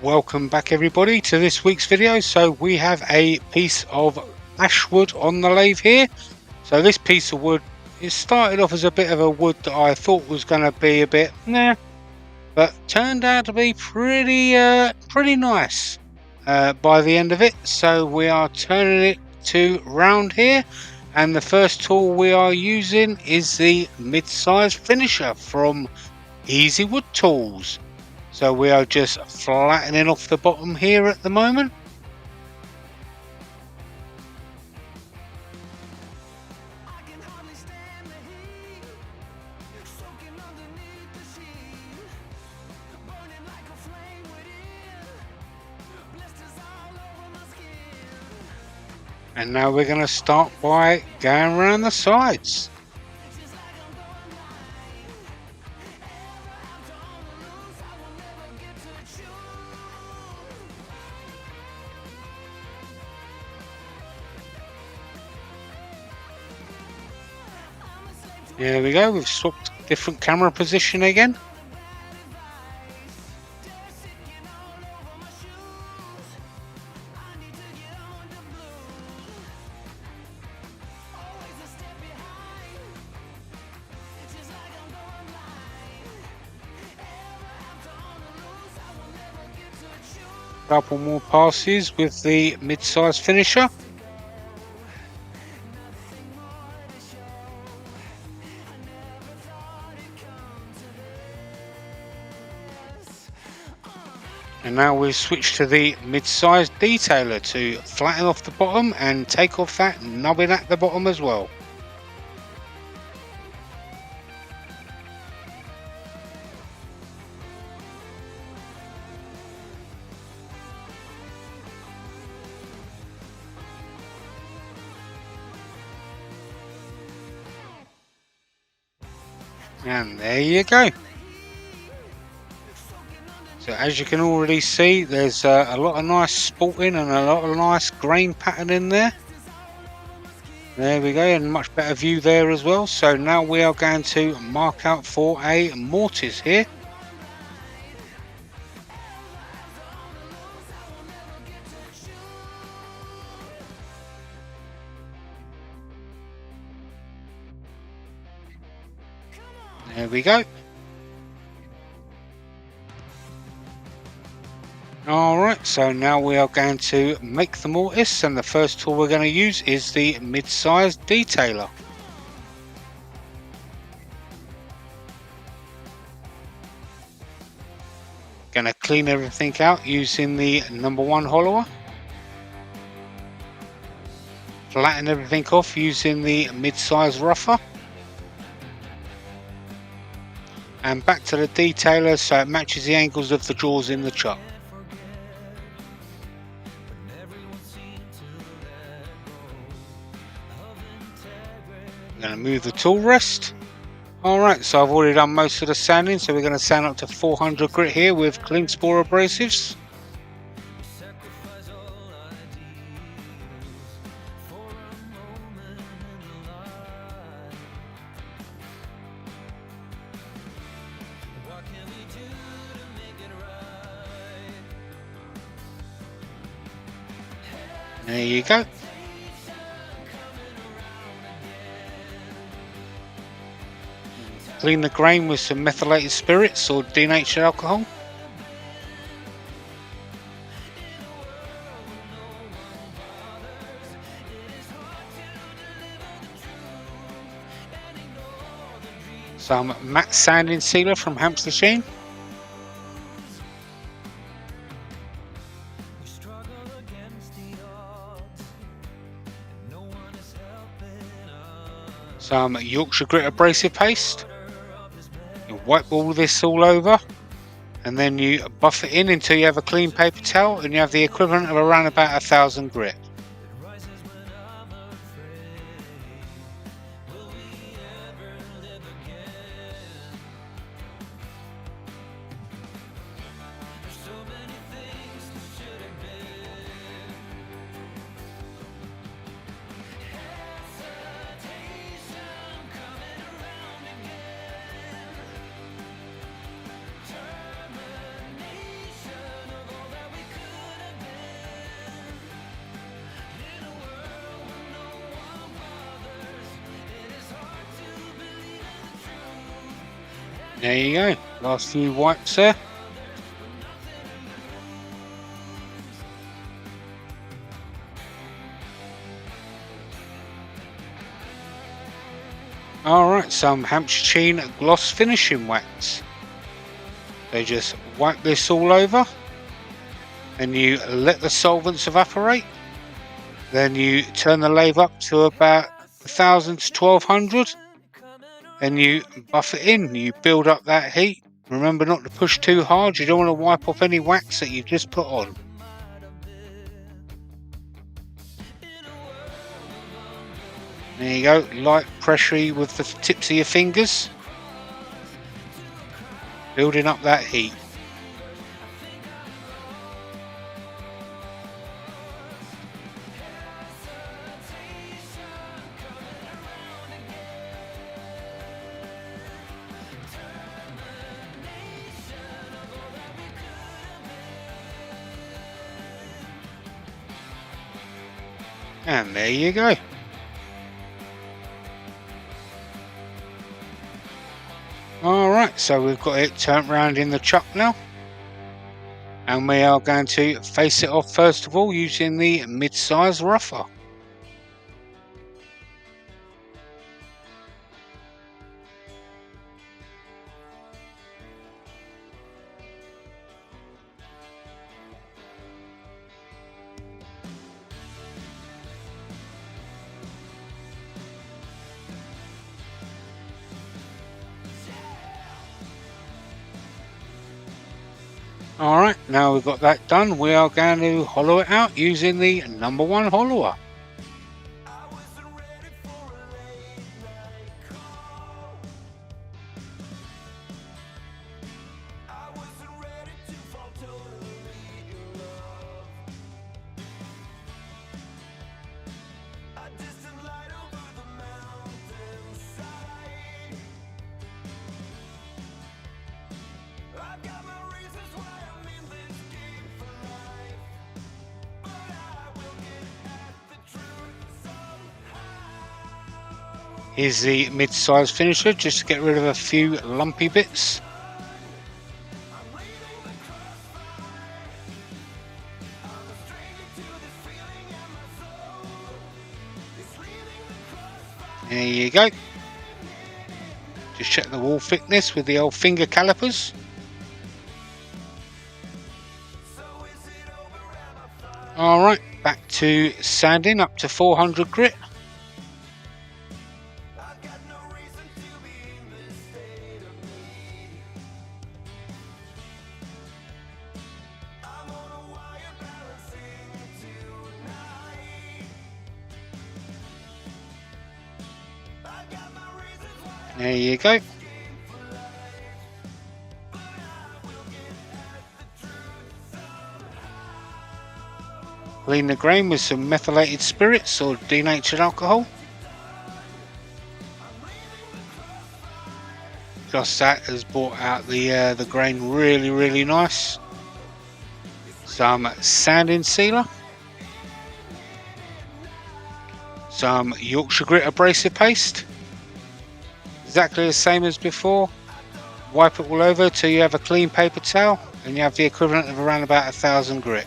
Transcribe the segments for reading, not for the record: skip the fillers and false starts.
welcome back everybody to this week's video. So we have a piece of ash wood on the lathe here. So this piece of wood, it started off as a bit of a wood that I thought was going to be a bit but turned out to be pretty nice by the end of it. So we are turning it to round here, and the first tool we are using is the mid-size finisher from Easy Wood Tools. So we are just flattening off the bottom here at the moment. And now we're going to start by going around the sides. There we go, we've swapped different camera position again. Couple more passes with the mid-size finisher. And now we've switched to the mid-size detailer to flatten off the bottom and take off that nubbin at the bottom as well. And there you go. So as you can already see, there's a lot of nice sporting and a lot of nice grain pattern in there. There we go, and much better view there as well. So now we are going to mark out for a mortise here. There we go. Alright, so now we are going to make the mortise, and the first tool we're going to use is the mid-size detailer. Going to clean everything out using the #1 hollower. Flatten everything off using the mid-size rougher. And back to the detailer so it matches the angles of the jaws in the chuck. I'm going to move the tool rest. Alright, so I've already done most of the sanding, so we're going to sand up to 400 grit here with Klingspor Abrasives. There you go. Clean the grain with some methylated spirits or denatured alcohol. Some matte sanding sealer from Hampshire Sheen. Some Yorkshire Grit Abrasive paste. You wipe all this all over, and then you buff it in until you have a clean paper towel, and you have the equivalent of around about 1000 grit. There you go, last few wipes there. Alright, some Hampshire Sheen gloss finishing wax. They just wipe this all over, and you let the solvents evaporate. Then you turn the lathe up to about 1000 to 1200, and you buff it in. You build up that heat. Remember not to push too hard, you don't want to wipe off any wax that you've just put on. There you go, light pressure with the tips of your fingers, building up that heat. And there you go. Alright, so we've got it turned round in the chuck now, and we are going to face it off first of all using the mid-size rougher. Alright, now we've got that done, we are going to hollow it out using the #1 hollower. Here's the mid-size finisher, just to get rid of a few lumpy bits. There you go. Just check the wall thickness with the old finger calipers. Alright, back to sanding up to 400 grit. There you go. Clean the grain with some methylated spirits or denatured alcohol. Just that has brought out the grain really nice. Some sanding sealer. Some Yorkshire Grit abrasive paste. Exactly the same as before. Wipe it all over till you have a clean paper towel, and you have the equivalent of around about 1000 grit.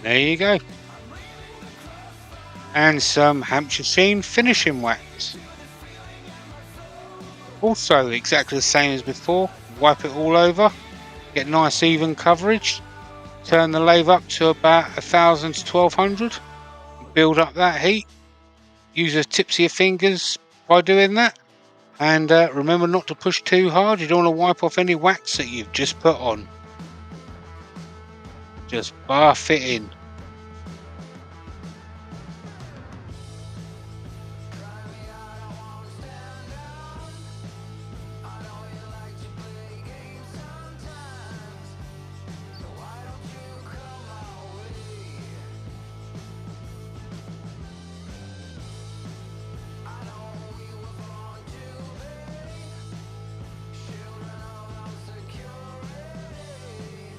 There you go. And some Hampshire Sheen finishing wax. Also exactly the same as before. Wipe it all over. Get nice even coverage. Turn the lathe up to about 1000 to 1200. Build up that heat. Use the tips of your fingers by doing that. And remember not to push too hard. You don't want to wipe off any wax that you've just put on. Just buff it in.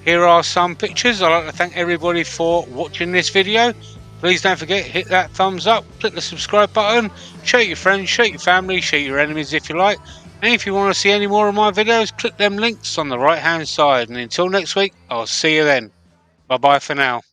here are some pictures. I'd like to thank everybody for watching this video. Please don't forget, hit that thumbs up, click the subscribe button, show your friends, show your family, show your enemies if you like. And if you want to see any more of my videos, click them links on the right hand side. And until next week, I'll see you then. Bye bye for now.